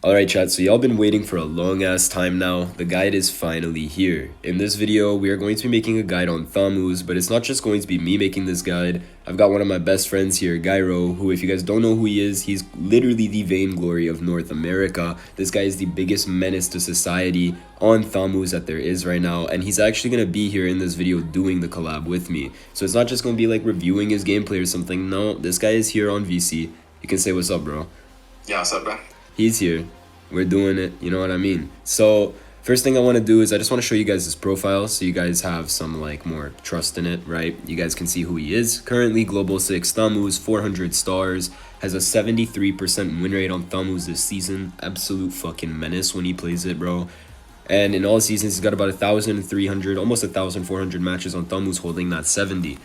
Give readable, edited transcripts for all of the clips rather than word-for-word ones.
Alright chat, so y'all been waiting for a long ass time now. The guide is finally here. In this video, we are going to be making a guide on Thamuz, but it's not just going to be me making this guide. I've got one of my best friends here, Gyro, who if you guys don't know who he is, he's literally the vainglory of North America. This guy is the biggest menace to society on Thamuz that there is right now, and he's actually going to be here in this video doing the collab with me. So it's not just going to be like reviewing his gameplay or something. No, this guy is here on VC. You can say what's up, bro. Yeah, what's up, bro? He's here. We're doing it, you know what I mean? So first thing I want to do is I just want to show you guys his profile so you guys have some like more trust in it, right? You guys can see who he is. Currently Global Thamuz, 400 stars, has a 73% win rate on Thamuz this season. Absolute fucking menace when he plays it, bro. And in all seasons he's got about 1,300, almost 1,400 matches on Thamuz, holding that 70.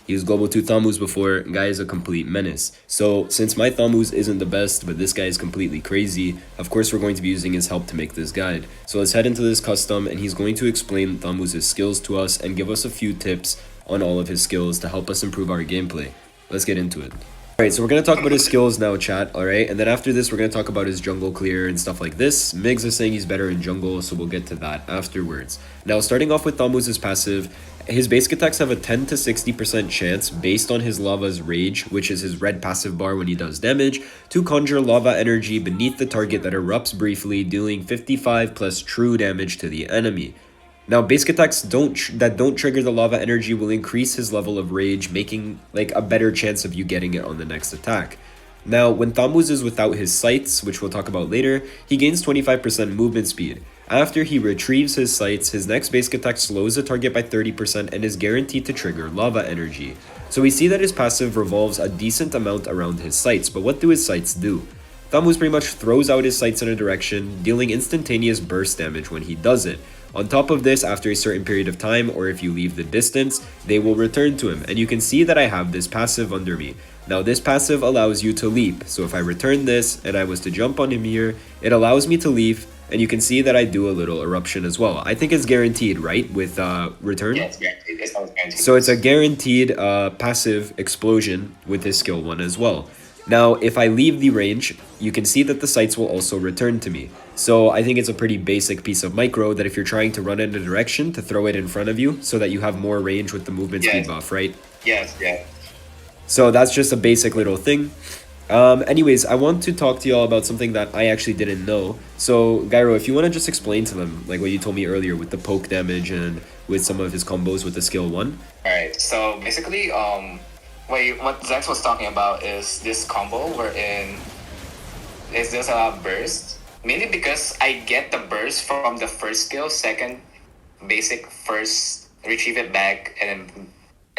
He was Global Thamuz before. Guy is a complete menace. So since my Thamuz isn't the best, but this guy is completely crazy, of course we're going to be using his help to make this guide. So let's head into this custom and he's going to explain Thamuz's skills to us and give us a few tips on all of his skills to help us improve our gameplay. Let's get into it. Alright, so we're going to talk about his skills now, chat, alright? And then after this, we're going to talk about his jungle clear and stuff like this. Migs is saying he's better in jungle, so we'll get to that afterwards. Now, starting off with Thamuz's passive, his basic attacks have a 10 to 60% chance, based on his Lava's Rage, which is his red passive bar when he does damage, to conjure lava energy beneath the target that erupts briefly, dealing 55 plus true damage to the enemy. Now, basic attacks that don't trigger the lava energy will increase his level of rage, making like a better chance of you getting it on the next attack. Now, when Thamuz is without his sights, which we'll talk about later, he gains 25% movement speed. After he retrieves his sights, his next basic attack slows the target by 30% and is guaranteed to trigger lava energy. So we see that his passive revolves a decent amount around his sights, but what do his sights do? Thamuz pretty much throws out his sights in a direction, dealing instantaneous burst damage when he does it. On top of this, after a certain period of time, or if you leave the distance, they will return to him, and you can see that I have this passive under me. Now this passive allows you to leap, so if I return this and I was to jump on him here, it allows me to leap, and you can see that I do a little eruption as well. I think it's guaranteed, right, with return? Yeah, it's guaranteed. It's always guaranteed. So it's a guaranteed passive explosion with his skill 1 as well. Now, if I leave the range, you can see that the sights will also return to me. So I think it's a pretty basic piece of micro that if you're trying to run in a direction, to throw it in front of you so that you have more range with the movement speed buff, right? Yes, yeah. So that's just a basic little thing. Anyways, I want to talk to y'all about something that I actually didn't know. So, Gyro, if you want to just explain to them, like what you told me earlier with the poke damage and with some of his combos with the skill 1. Alright, so basically, what Zex was talking about is this combo wherein there's a lot of burst. Mainly because I get the burst from the first skill, second basic, first retrieve it back, and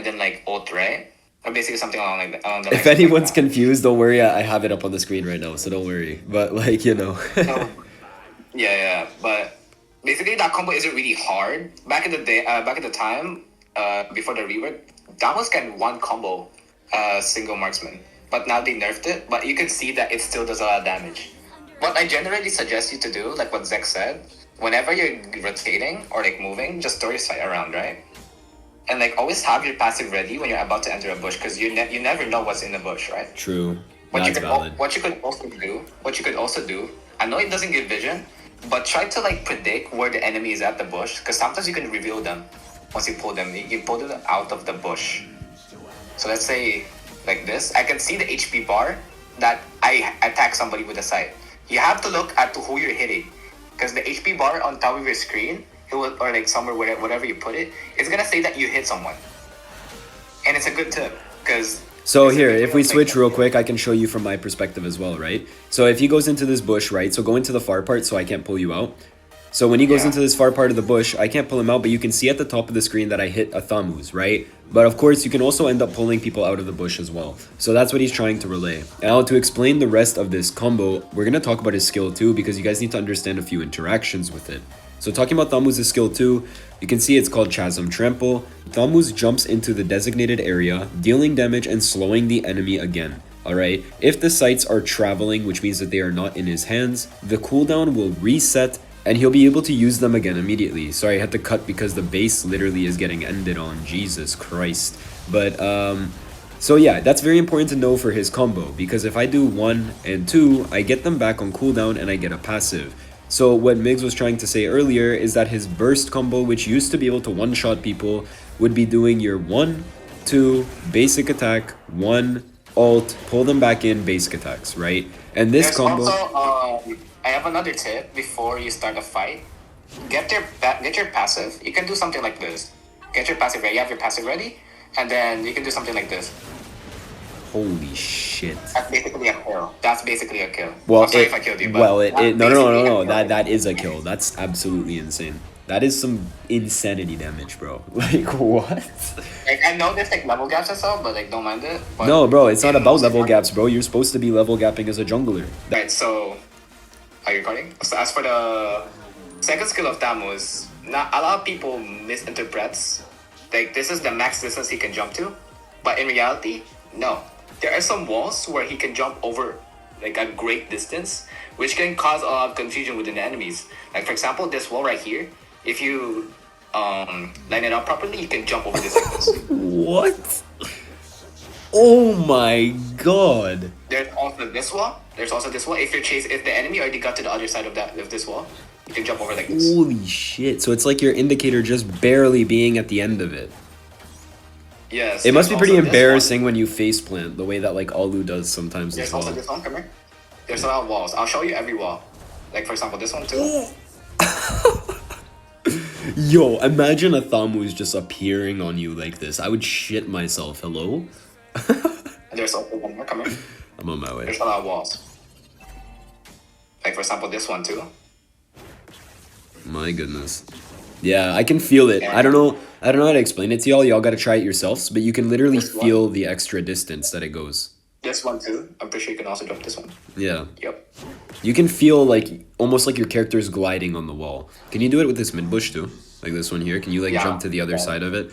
then like ult, right? Or basically something along like that. If anyone's confused, don't worry. I have it up on the screen right now, so don't worry. But like, you know. So, yeah. But basically that combo isn't really hard. Back in the day, back at the time, before the rework, that was kind of one combo, single marksman. But now they nerfed it. But you can see that it still does a lot of damage. What I generally suggest you to do, like what Zek said, whenever you're rotating or like moving, just throw your sight around, right? And like always have your passive ready when you're about to enter a bush, because you never know what's in the bush, right? True. What That's valid. What you could also do, I know it doesn't give vision, but try to like predict where the enemy is at the bush, because sometimes you can reveal them once you pull them. You pull them out of the bush. So let's say like this, I can see the HP bar that I attack somebody with a sight. You have to look at who you're hitting, because the HP bar on top of your screen, it will, or like somewhere whatever you put it, it's gonna say that you hit someone, and it's a good tip because. So here, if we switch real quick, I can show you from my perspective as well, right? So if he goes into this bush, right? So go into the far part so I can't pull you out. So when he goes into this far part of the bush, I can't pull him out, but you can see at the top of the screen that I hit a Thamuz, right? But of course, you can also end up pulling people out of the bush as well. So that's what he's trying to relay. Now, to explain the rest of this combo, we're going to talk about his skill 2 because you guys need to understand a few interactions with it. So talking about Thamuz's skill 2, you can see it's called Chasm Trample. Thamuz jumps into the designated area, dealing damage and slowing the enemy again. Alright, if the sights are traveling, which means that they are not in his hands, the cooldown will reset and he'll be able to use them again immediately. Sorry, I had to cut because the base literally is getting ended on. Jesus Christ. But So yeah, that's very important to know for his combo, because if I do 1 and 2, I get them back on cooldown and I get a passive. So what Migs was trying to say earlier is that his burst combo, which used to be able to one-shot people, would be doing your 1, 2, basic attack, 1, alt, pull them back in, basic attacks, right? And this There's combo... also, I have another tip before you start a fight. Get your passive. You can do something like this. Get your passive ready. You have your passive ready, and then you can do something like this. Holy shit. That's basically a kill. That's basically a kill. Well, I'm sorry if I killed you, but no. That is a kill. That's absolutely insane. That is some insanity damage, bro. Like, what? Like, I know there's like level gaps and stuff, but like, don't mind it. But No, bro, it's not about level gaps, bro. You're supposed to be level gapping as a jungler. Right, so are you recording? So as for the second skill of Thamuz, not a lot of people misinterprets like this is the max distance he can jump to, but in reality, no. There are some walls where he can jump over like a great distance, which can cause a lot of confusion within the enemies. Like for example, this wall right here, if you line it up properly, you can jump over this like this. What? Oh my god. There's also this wall. There's also this wall. If the enemy already got to the other side of this wall, you can jump over like this. Holy shit. So it's like your indicator just barely being at the end of it. Yes. It must be pretty embarrassing when you faceplant, the way that like Alu does sometimes There's as well. also this one, come here. There's a lot of walls. I'll show you every wall. Like for example, this one too. Yo, imagine a Thamuz just appearing on you like this. I would shit myself. Hello? And there's also one more, come here. I'm on my way. There's a lot of walls. Like for example, this one too. My goodness. Yeah, I can feel it. I don't know how to explain it to y'all. Y'all gotta try it yourselves, but you can literally feel the extra distance that it goes. This one too. I'm pretty sure you can also jump this one. Yeah. Yep. You can feel like almost like your character's gliding on the wall. Can you do it with this mid bush too? Like this one here? Can you like jump to the other side of it?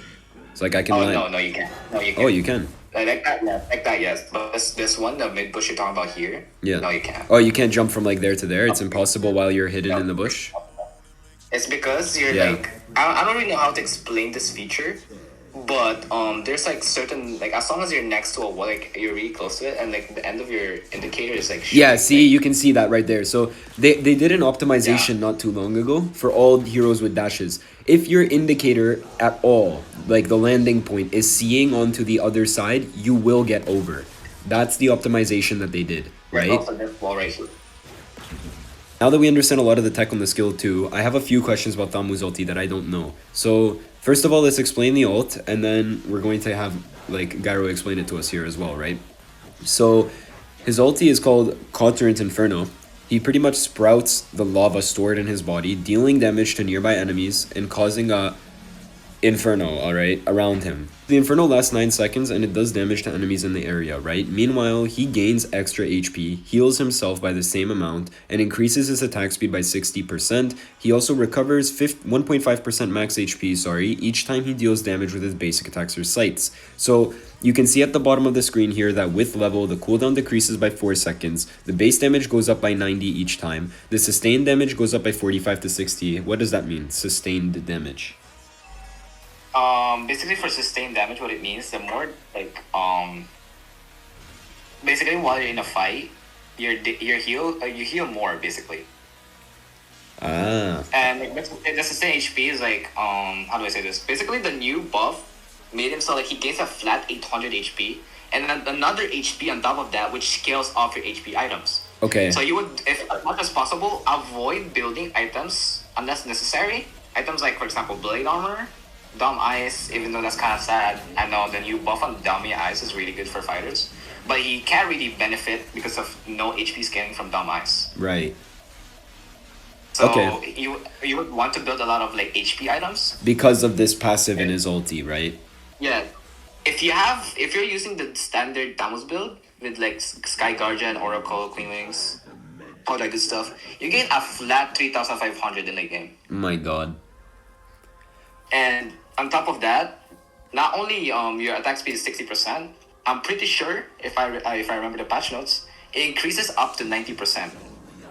So like I can No, you can't. No, you can't. Oh, you can. Like that, yeah. Like that, yes. But this one, the mid bush you're talking about here, Yeah. no, you can't. Oh, you can't jump from like there to there? It's impossible while you're hidden in the bush? It's because you're like I don't really know how to explain this feature, but there's like certain like as long as you're next to a wall, like you're really close to it, and like the end of your indicator is like yeah, see, you can see that right there. So they did an optimization not too long ago for all heroes with dashes. If your indicator at all, like the landing point, is seeing onto the other side, you will get over. That's the optimization that they did, right? Also this wall right here. Now that we understand a lot of the tech on the skill too, I have a few questions about Thamuz ulti that I don't know. So first of all, let's explain the ult, and then we're going to have like Gyro explain it to us here as well, right? So his ulti is called Cauterant Inferno. He pretty much sprouts the lava stored in his body, dealing damage to nearby enemies and causing a Inferno, alright, around him. The Inferno lasts 9 seconds and it does damage to enemies in the area, right? Meanwhile, he gains extra HP, heals himself by the same amount, and increases his attack speed by 60%. He also recovers 1.5% max HP, each time he deals damage with his basic attacks or sights. So you can see at the bottom of the screen here that with level, the cooldown decreases by 4 seconds, the base damage goes up by 90 each time, the sustained damage goes up by 45 to 60. What does that mean, sustained damage? Basically for sustained damage, what it means, the more like basically while you're in a fight, you heal more basically. Ah. And like the sustained HP is like how do I say this? Basically the new buff made him so like he gains a flat 800 HP and then another HP on top of that, which scales off your HP items. Okay. So you would, if as much as possible, avoid building items unless necessary. Items like for example blade armor, Dumb Ice, even though that's kind of sad. I know the new buff on Dummy Ice is really good for fighters, but he can't really benefit because of no HP scaling from Dumb Ice. Right. So okay. you would want to build a lot of like HP items because of this passive in his ulti, right? Yeah. If you're using the standard Thamuz build with like Sky Guardian, Oracle, Queen Wings, all that good stuff, you gain a flat 3,500 in the game. My God. And on top of that, not only your attack speed is 60%, I'm pretty sure if I remember the patch notes, it increases up to 90%.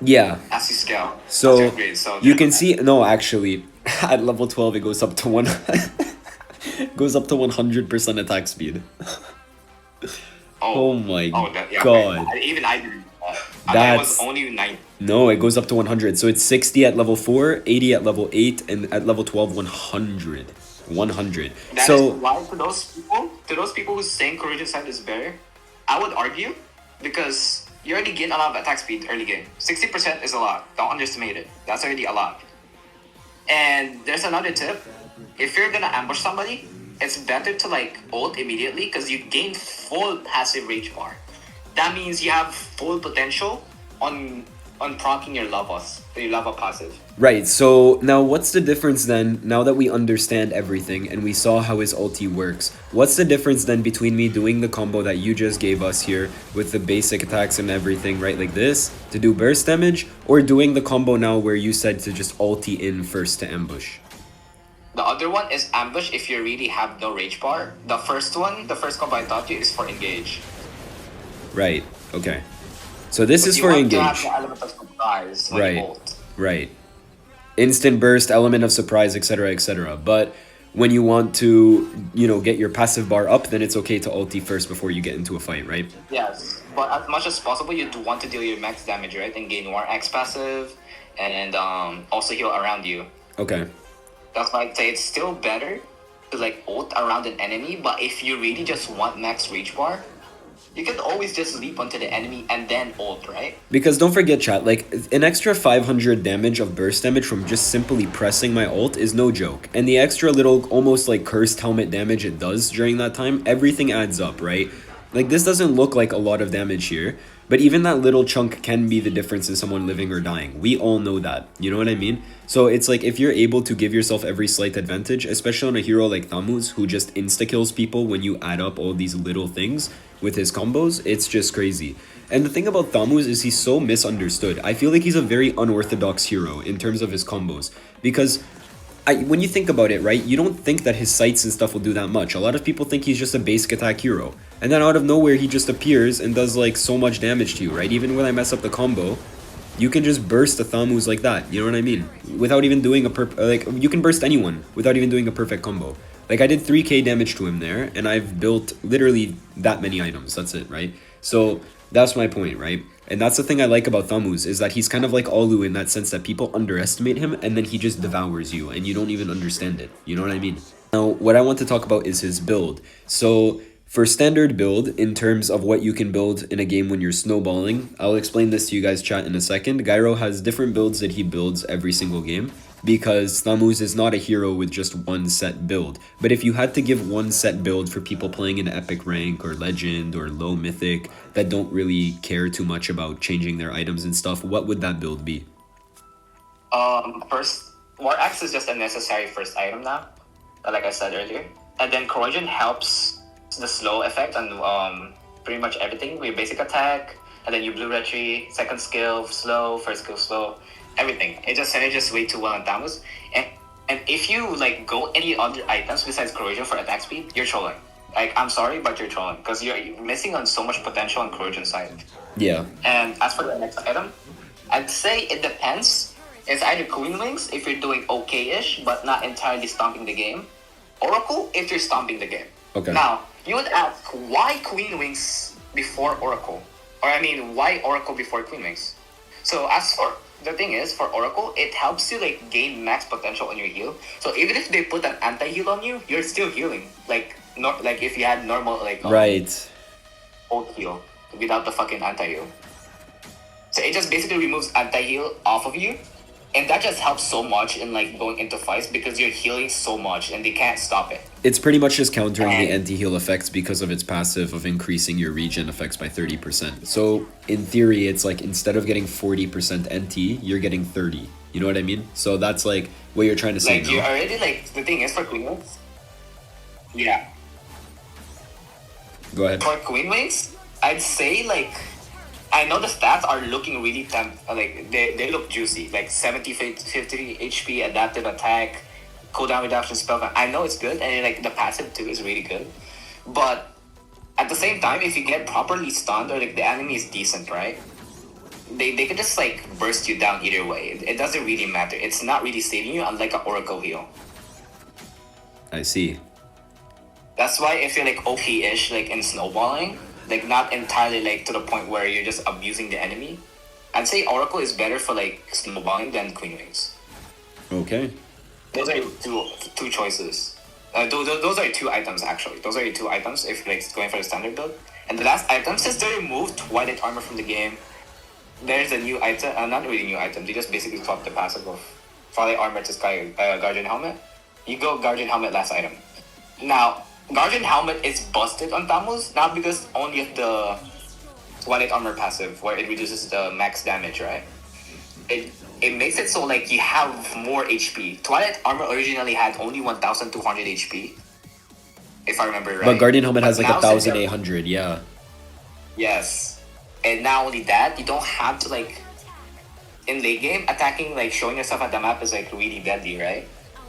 Yeah. As you scale. So as you upgrade. So you can see actually at level 12 it goes up to 100% attack speed. Oh Oh, my oh, that, yeah. god. Even I didn't. I thought it was That's only 9. no, it goes up to 100. So it's 60 at level 4, 80 at level 8, and at level 12, 100. 100. That is So, why to those people who saying corrosion side is better, I would argue because you already gain a lot of attack speed early game. 60% is a lot. Don't underestimate it. That's already a lot. And there's another tip. If you're gonna ambush somebody, it's better to like ult immediately because you gain full passive rage bar. That means you have full potential on proccing your lava passive. right. So now what's the difference then, now that we understand everything and we saw how his ulti works, what's the difference then between me doing the combo that you just gave us here with the basic attacks and everything, right, like this, to do burst damage, or doing the combo now where you said to just ulti in first to ambush? The other one is ambush if you really have no rage bar. The first combo I taught you is for engage. Right. Okay. So this is You for want to have engage. the element of surprise when you Right. ult. Right. Instant burst, element of surprise, etc., etc. But when you want to, get your passive bar up, then it's okay to ulti first before you get into a fight, right? Yes, but as much as possible, you do want to deal your max damage, right, and gain more X passive, and also heal around you. Okay. That's why I'd say it's still better to like ult around an enemy. But if you really just want max reach bar, you can always just leap onto the enemy and then ult, right? Because don't forget, chat, like, an extra 500 damage of burst damage from just simply pressing my ult is no joke. And the extra little, almost like cursed helmet damage it does during that time, everything adds up, right? Like, this doesn't look like a lot of damage here, but even that little chunk can be the difference in someone living or dying. We all know that, you know what I mean? So it's like, if you're able to give yourself every slight advantage, especially on a hero like Thamuz, who just insta-kills people when you add up all these little things with his combos, it's just crazy. And the thing about Thamuz is he's so misunderstood. I feel like he's a very unorthodox hero in terms of his combos, because when you think about it, right, you don't think that his sights and stuff will do that much. A lot of people think he's just a basic attack hero. And then out of nowhere, he just appears and does, like, so much damage to you, right? Even when I mess up the combo, you can just burst a Thamuz like that, you know what I mean? Without even doing you can burst anyone without even doing a perfect combo. Like, I did 3k damage to him there, and I've built literally that many items, that's it, right? So, that's my point, right? And that's the thing I like about Thamuz, is that he's kind of like Olu in that sense that people underestimate him, and then he just devours you, and you don't even understand it, you know what I mean? Now, what I want to talk about is his build. So, for standard build, in terms of what you can build in a game when you're snowballing, I'll explain this to you guys, chat, in a second. Gyro has different builds that he builds every single game, because Thamuz is not a hero with just one set build. But if you had to give one set build for people playing in epic rank or legend or low mythic that don't really care too much about changing their items and stuff, what would that build be? First, War Axe is just a necessary first item now, like I said earlier. And then Corrosion helps the slow effect on pretty much everything. With basic attack, and then you blue red tree, second skill slow, first skill slow, everything. It just synergizes way too well on Thamuz. And if you like go any other items besides Corrosion for attack speed, you're trolling. Like, I'm sorry, but you're trolling because you're missing on so much potential on Corrosion side. Yeah. And as for the next item, I'd say it depends. It's either Queen Wings if you're doing okay-ish but not entirely stomping the game, Oracle if you're stomping the game. Okay. Now, you would ask, why Queen Wings before Oracle? Or I mean, why Oracle before Queen Wings? So as for the thing is, for Oracle, it helps you like gain max potential on your heal. So even if they put an anti-heal on you, you're still healing. Like if you had normal Right. old heal without the fucking anti-heal. So it just basically removes anti-heal off of you. And that just helps so much in like going into fights because you're healing so much and they can't stop it. It's pretty much just countering the anti-heal effects because of its passive of increasing your regen effects by 30%. So in theory, it's like instead of getting 40% NT, you're getting 30. You know what I mean? So that's like what you're trying to say. Like, you're already like, the thing is for Queen Wings. Yeah. Go ahead. For Queen Wings, I'd say like, I know the stats are looking really like they look juicy, like 70, 50 HP, adaptive attack, cooldown reduction spell. I know it's good, and like the passive too is really good. But at the same time, if you get properly stunned or like the enemy is decent, right? They can just like burst you down either way. It doesn't really matter. It's not really saving you, unlike an Oracle heal. I see. That's why if you're like OP-ish, like in snowballing, like not entirely like to the point where you're just abusing the enemy. I'd say Oracle is better for like snowballing than Queen Wings. Okay. Those are two choices. Those are two items actually. Those are your two items if like going for the standard build. And the last item, since they removed Twilight Armor from the game, there's a new item. Not really new item. They just basically swapped the passive of Twilight Armor to Sky Guardian Helmet. You go Guardian Helmet last item. Now Guardian Helmet is busted on Thamuz, not because only of the Twilight Armor passive where it reduces the max damage, right? It makes it so like you have more HP. Twilight Armor originally had only 1,200 HP, if I remember right. But Guardian Helmet But has like now since 1,800, yeah. Yes, and not only that, you don't have to like in late game attacking like showing yourself at the map is like really deadly, right?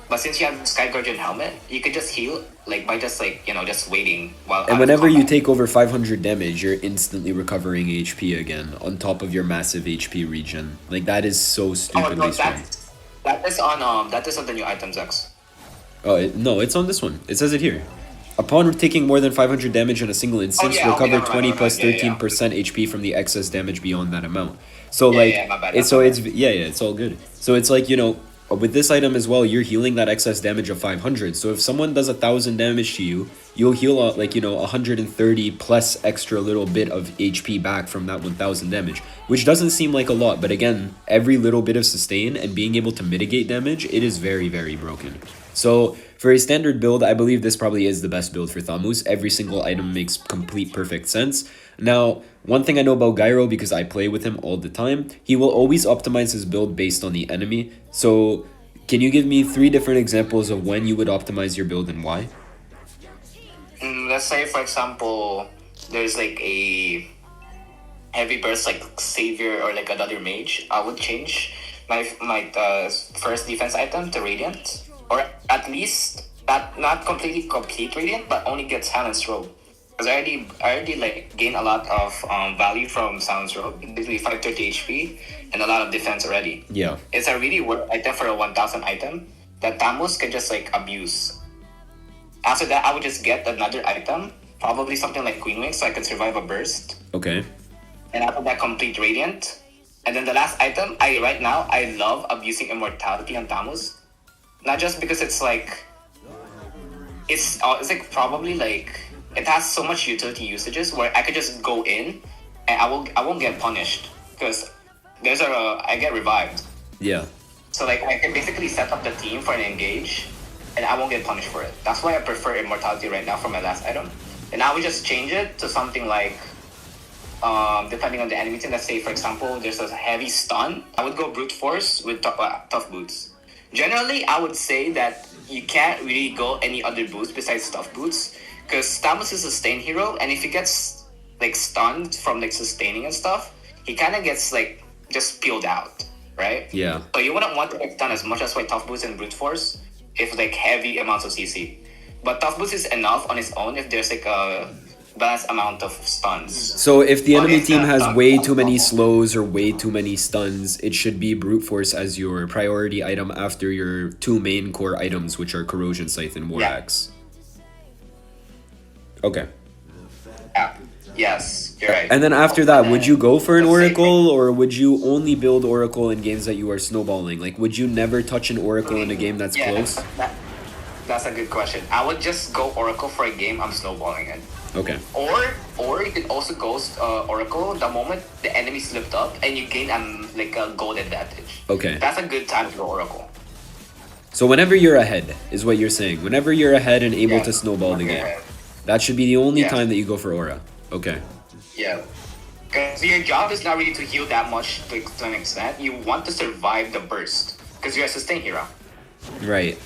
But since you have Sky Guardian Helmet, you can just heal like by just like just waiting while. And whenever you take over 500 damage, you're instantly recovering HP again on top of your massive HP regen. Like that is so stupidly strong. That is on the new items X. Oh no, it's on this one. It says it here. Upon taking more than 500 damage in a single instance, recover 20 plus 13% HP from the excess damage beyond that amount. So it's all good. So it's like with this item as well, you're healing that excess damage of 500. So if someone does 1,000 damage to you, you'll heal 130 plus extra little bit of HP back from that 1,000 damage, which doesn't seem like a lot. But again, every little bit of sustain and being able to mitigate damage, it is very, very broken. So for a standard build, I believe this probably is the best build for Thamuz. Every single item makes complete perfect sense. Now, one thing I know about Gyro, because I play with him all the time, he will always optimize his build based on the enemy. So can you give me 3 different examples of when you would optimize your build and why? Let's say, for example, there's like a heavy burst like Savior or like another mage. I would change my first defense item to Radiant. Or at least not completely complete Radiant, but only get Silence Robe. Because I already like gain a lot of value from Silence Robe. Basically 530 HP and a lot of defense already. Yeah. It's a really worth item for a 1,000 item that Thamuz can just like abuse. After that, I would just get another item, probably something like Queen Wings, so I can survive a burst. Okay. And after that, complete Radiant. And then the last item, right now I love abusing Immortality on Thamuz. Not just because it's like probably like it has so much utility usages where I could just go in and I won't get punished because I get revived. Yeah. So like I can basically set up the team for an engage and I won't get punished for it. That's why I prefer Immortality right now for my last item. And I would just change it to something like depending on the enemy team. Let's say for example there's a heavy stun. I would go Brute Force with tough boots. Generally, I would say that you can't really go any other boots besides Tough Boots because Thamuz is a sustain hero, and if he gets like stunned from like sustaining and stuff, he kind of gets like just peeled out, right? Yeah. So you wouldn't want to get stun as much as Tough Boots and Brute Force if like heavy amounts of CC. But Tough Boots is enough on its own if there's like a balanced amount of stuns. So if the enemy team has way too many slows or way too many stuns, it should be Brute Force as your priority item after your 2 main core items, which are Corrosion Scythe and War Axe. Okay. Yeah. Yes, you're right. And then after that, would you go for an Oracle, or would you only build Oracle in games that you are snowballing? Like, would you never touch an Oracle in a game that's close? That's a good question. I would just go Oracle for a game I'm snowballing in. Okay. Or you could also go Oracle the moment the enemy slipped up and you gain a gold advantage. Okay. That's a good time to go Oracle. So whenever you're ahead, is what you're saying. Whenever you're ahead and able to snowball the game. That should be the only time that you go for Aura. Okay. Yeah. Because your job is not really to heal that much to an extent. You want to survive the burst. Because you're a sustain hero. Right.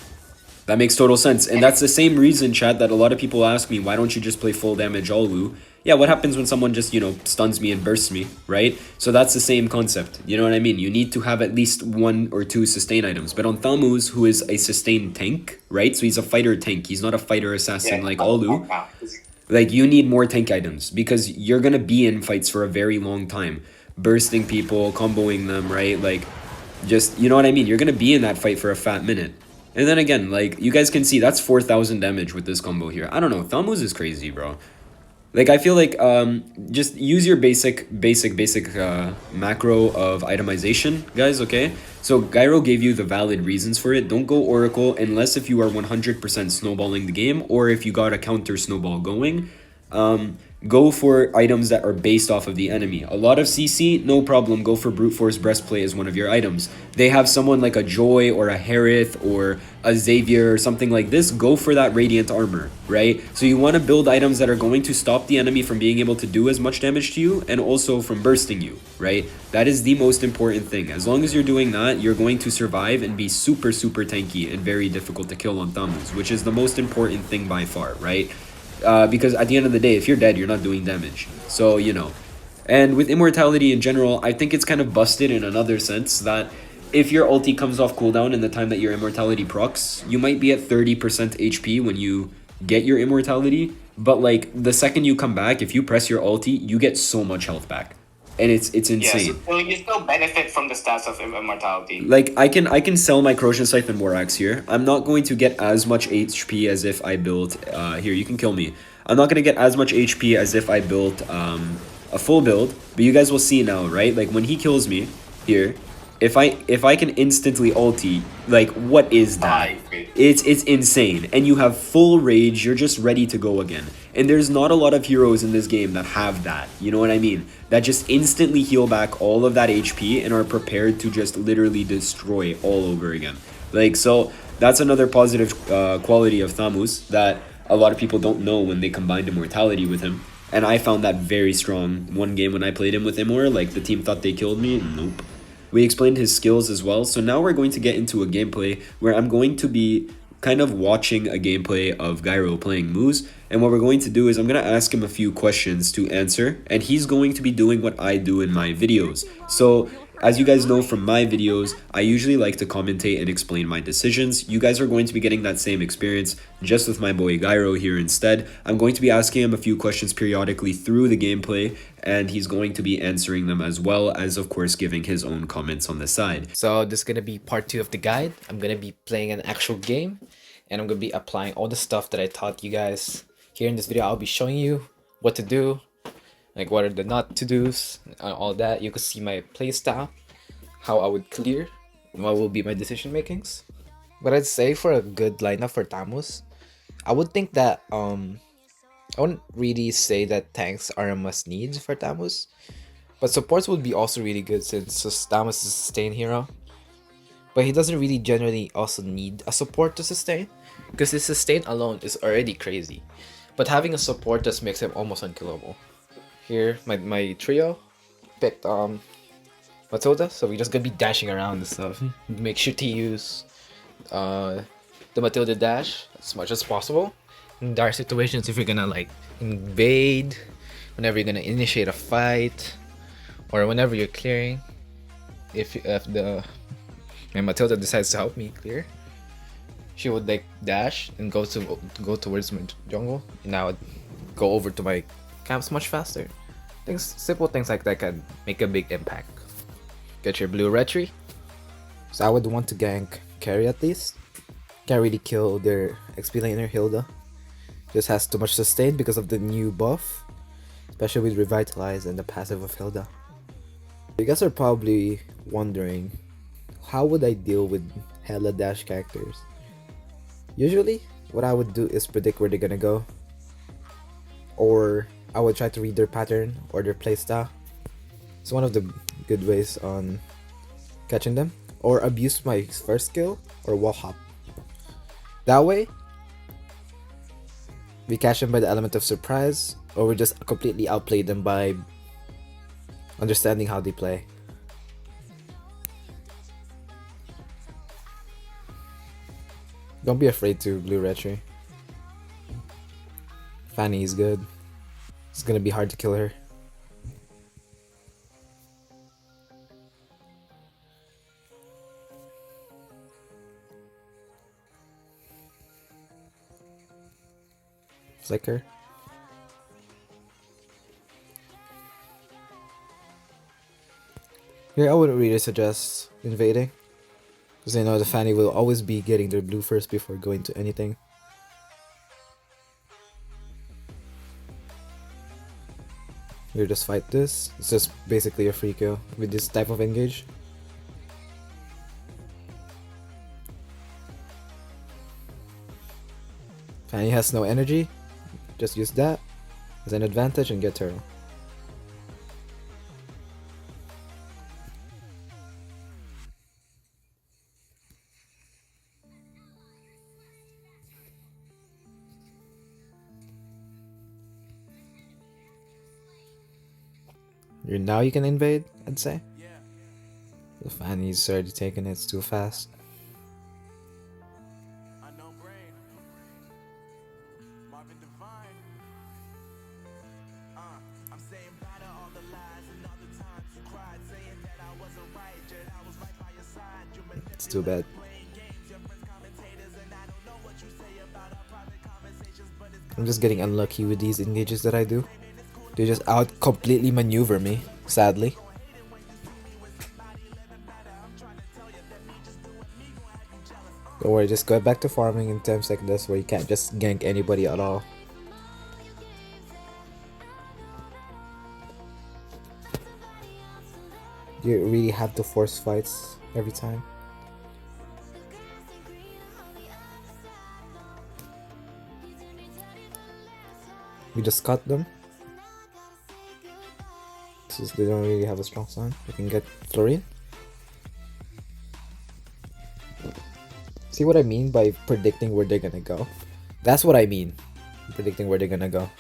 That makes total sense. And that's the same reason, chat, that a lot of people ask me, why don't you just play full damage Alwu? Yeah, what happens when someone just, stuns me and bursts me, right? So that's the same concept. You know what I mean? You need to have at least 1 or 2 sustain items. But on Thamuz, who is a sustain tank, right? So he's a fighter tank. He's not a fighter assassin like Alwu. Like, you need more tank items because you're going to be in fights for a very long time. Bursting people, comboing them, right? Like, just, you know what I mean? You're going to be in that fight for a fat minute. And then again, like, you guys can see, that's 4,000 damage with this combo here. I don't know, Thamuz is crazy, bro. Like I feel like just use your basic macro of itemization, guys. Okay, so Gyro gave you the valid reasons for it. Don't go Oracle unless if you are 100% snowballing the game, or if you got a counter snowball going. Go for items that are based off of the enemy. A lot of CC, no problem. Go for Brute Force Breastplate as one of your items. They have someone like a Joy or a Harith or a Xavier or something like this. Go for that Radiant Armor, right? So you want to build items that are going to stop the enemy from being able to do as much damage to you and also from bursting you, right? That is the most important thing. As long as you're doing that, you're going to survive and be super tanky and very difficult to kill on Thamuz, which is the most important thing by far, right? Because at the end of the day, if you're dead, you're not doing damage. So, you know. And with immortality in general, I think it's kind of busted in another sense that if your ulti comes off cooldown in the time that your immortality procs, you might be at 30% HP when you get your immortality. But like the second you come back, if you press your ulti, you get so much health back. And it's insane. Yes, so you still benefit from the stats of immortality. Like I can sell my Corrosion Scythe and War Axe here. I'm not going to get as much HP as if I built here, you can kill me. I'm not gonna get as much HP as if I built a full build, but you guys will see now, right? Like when he kills me here, if I can instantly ulti, like what is that? It's insane. And you have full rage, you're just ready to go again. And there's not a lot of heroes in this game that have that, you know what I mean? That just instantly heal back all of that HP and are prepared to just literally destroy all over again. Like, so that's another positive quality of Thamuz that a lot of people don't know when they combined immortality with him. And I found that very strong. One game when I played him with Immor, like the team thought they killed me, nope. We explained his skills as well, so now we're going to get into a gameplay where I'm going to be kind of watching a gameplay of Gyro playing Moose, and what we're going to do is I'm going to ask him a few questions to answer, and he's going to be doing what I do in my videos. So as you guys know from my videos, I usually like to commentate and explain my decisions. You guys are going to be getting that same experience just with my boy Gyro here instead. I'm going to be asking him a few questions periodically through the gameplay, and he's going to be answering them as well as, of course, giving his own comments on the side. So this is going to be part 2 of the guide. I'm going to be playing an actual game, and I'm going to be applying all the stuff that I taught you guys. Here in this video, I'll be showing you what to do, like what are the not to do's, all that. You can see my playstyle, how I would clear, what will be my decision makings. But I'd say for a good lineup for Thamuz, I would think that I wouldn't really say that tanks are a must need for Thamuz, but supports would be also really good since Thamuz is a sustain hero. But he doesn't really generally also need a support to sustain, because his sustain alone is already crazy. But having a support just makes him almost unkillable. Here, my trio picked Matilda, so we're just gonna be dashing around and stuff. Make sure to use the Matilda dash as much as possible. In dire situations, if you're gonna like invade, whenever you're gonna initiate a fight, or whenever you're clearing, if and Matilda decides to help me clear, she would like dash and go towards my jungle, and I would go over to my camps much faster. Simple things like that can make a big impact. Get your blue retry. So I would want to gank carry at least. Can't really kill their XP laner Hilda. Just has too much sustain because of the new buff, especially with Revitalize and the passive of Hilda. You guys are probably wondering, how would I deal with hella dash characters? Usually, what I would do is predict where they're gonna go, or I would try to read their pattern or their playstyle. It's one of the good ways on catching them, or abuse my first skill or wall hop. That way, we catch them by the element of surprise, or we just completely outplay them by understanding how they play. Don't be afraid to blue retry. Fanny is good. It's gonna be hard to kill her. Flicker. Here, I wouldn't really suggest invading, because I know the Fanny will always be getting their blue first before going to anything. You just fight this. It's just basically a free kill with this type of engage. Fanny has no energy. Just use that as an advantage and get turtle. Now you can invade, I'd say. The Fanny's already taken it, it's too fast. It's too bad. I'm just getting unlucky with these engages that I do. They just out completely maneuver me, sadly. Don't worry, just go back to farming in times like this where you can't just gank anybody at all. You really have to force fights every time. We just cut them. Since they don't really have a strong sign, we can get Florine. See what I mean by predicting where they're gonna go? That's what I mean. Predicting where they're gonna go.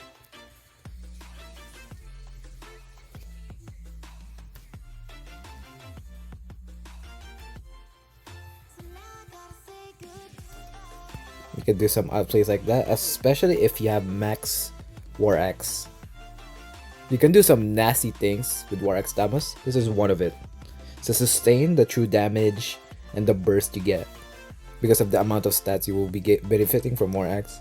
You could do some outplays like that, especially if you have max War Axe. You can do some nasty things with Gyroxnm Thamuz. This is one of it. So sustain the true damage and the burst you get. Because of the amount of stats you will be benefiting from War Axe.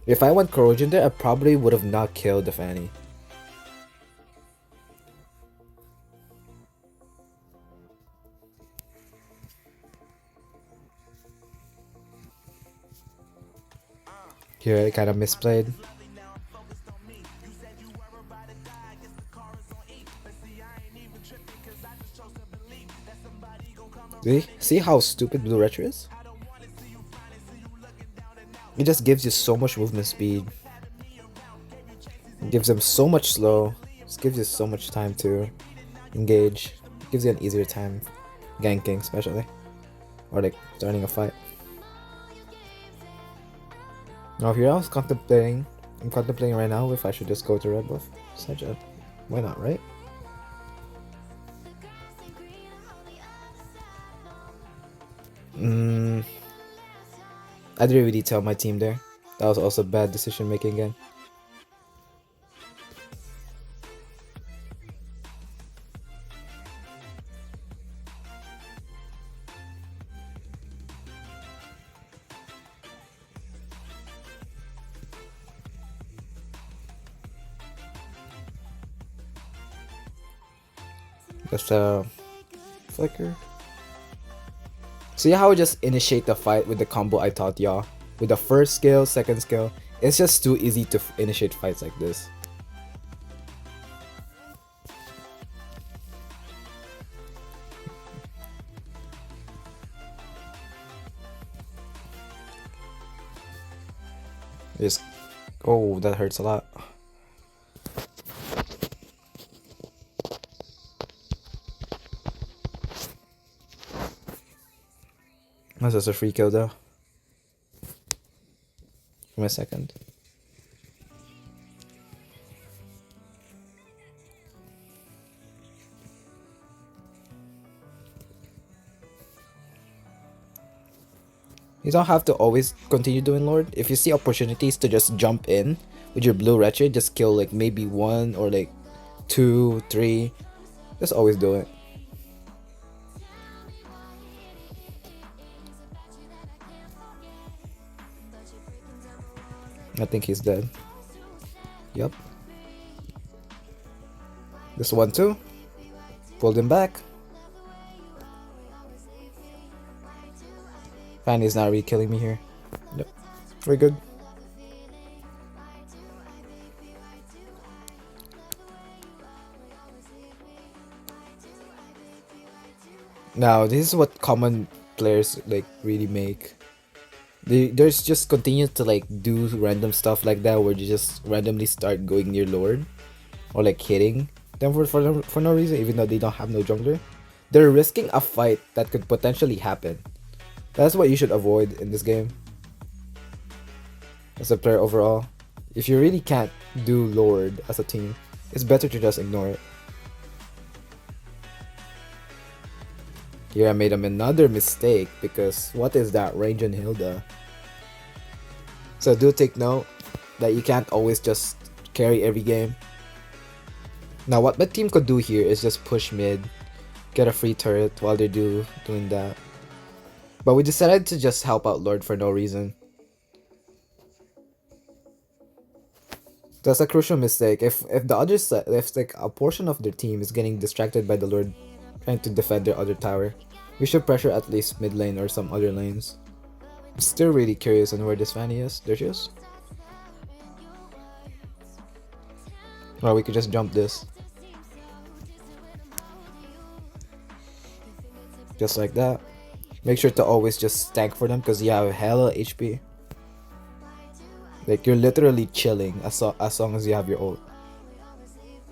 If I went Corrosion there, I probably would have not killed the Fanny. Here I kind of misplayed. See how stupid Blue Retro is? It just gives you so much movement speed. It gives them so much slow. Just gives you so much time to engage. It gives you an easier time ganking especially. Or like starting a fight. Now here I was contemplating. I'm contemplating right now if I should just go to red buff. Such a why not, right? I didn't really tell my team there. That was also bad decision making again. Just flicker. See how I just initiate the fight with the combo I taught y'all? With the first skill, second skill. It's just too easy to initiate fights like this. Just oh, that hurts a lot. That's just a free kill though. Give me a second. You don't have to always continue doing Lord. If you see opportunities to just jump in with your blue wretched, just kill like maybe 1 or like 2, 3. Just always do it. I think he's dead. Yup. This one too. Pulled him back. Fanny's not really killing me here. Yep. Very good. Now, this is what common players like really make. There's just continue to like do random stuff like that where you just randomly start going near Lord or like hitting them for no reason, even though they don't have no jungler. They're risking a fight that could potentially happen. That's what you should avoid in this game as a player overall. If you really can't do Lord as a team, it's better to just ignore it. Here I made another mistake because what is that range on Hilda? So do take note that you can't always just carry every game. Now what my team could do here is just push mid, get a free turret while they're doing that. But we decided to just help out Lord for no reason. That's a crucial mistake. If the other side, if like a portion of their team is getting distracted by the Lord trying to defend their other tower, we should pressure at least mid lane or some other lanes. I'm still really curious on where this Fanny is. There she is. Or we could just jump this. Just like that. Make sure to always just tank for them because you have hella HP. Like you're literally chilling as long as you have your ult.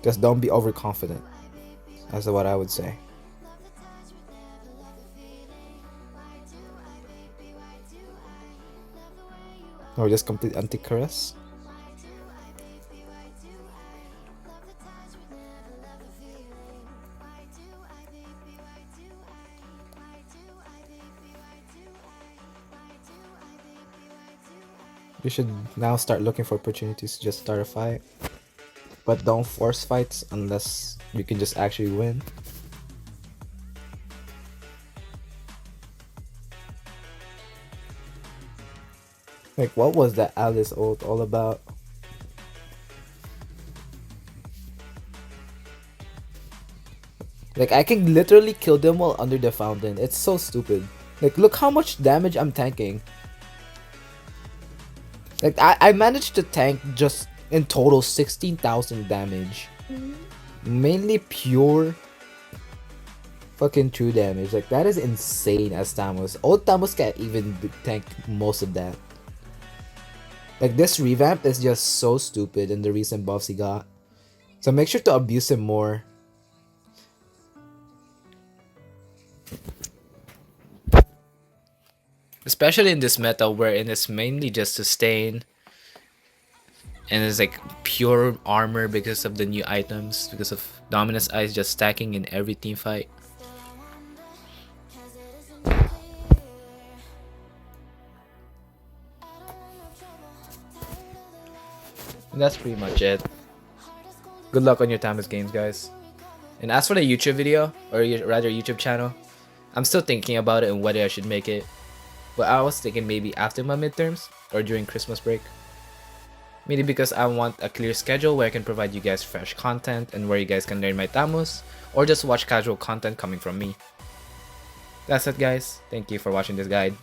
Just don't be overconfident. That's what I would say. Or just complete anti-caress. You should now start looking for opportunities to just start a fight. But don't force fights unless you can just actually win. Like, what was that Alice ult all about? Like, I can literally kill them while under the fountain. It's so stupid. Like, look how much damage I'm tanking. Like, I managed to tank just in total 16,000 damage. Mainly pure fucking true damage. Like, that is insane as Thamuz. Old Thamuz can't even tank most of that. Like, this revamp is just so stupid in the recent buffs he got. So make sure to abuse him more. Especially in this meta wherein it's mainly just sustain. And it's like pure armor because of the new items. Because of Dominus Eyes just stacking in every team fight. And that's pretty much it. Good luck on your Thamuz games, guys. And as for the YouTube video, or rather YouTube channel, I'm still thinking about it and whether I should make it. But I was thinking maybe after my midterms or during Christmas break. Maybe because I want a clear schedule where I can provide you guys fresh content and where you guys can learn my Thamuz or just watch casual content coming from me. That's it, guys. Thank you for watching this guide.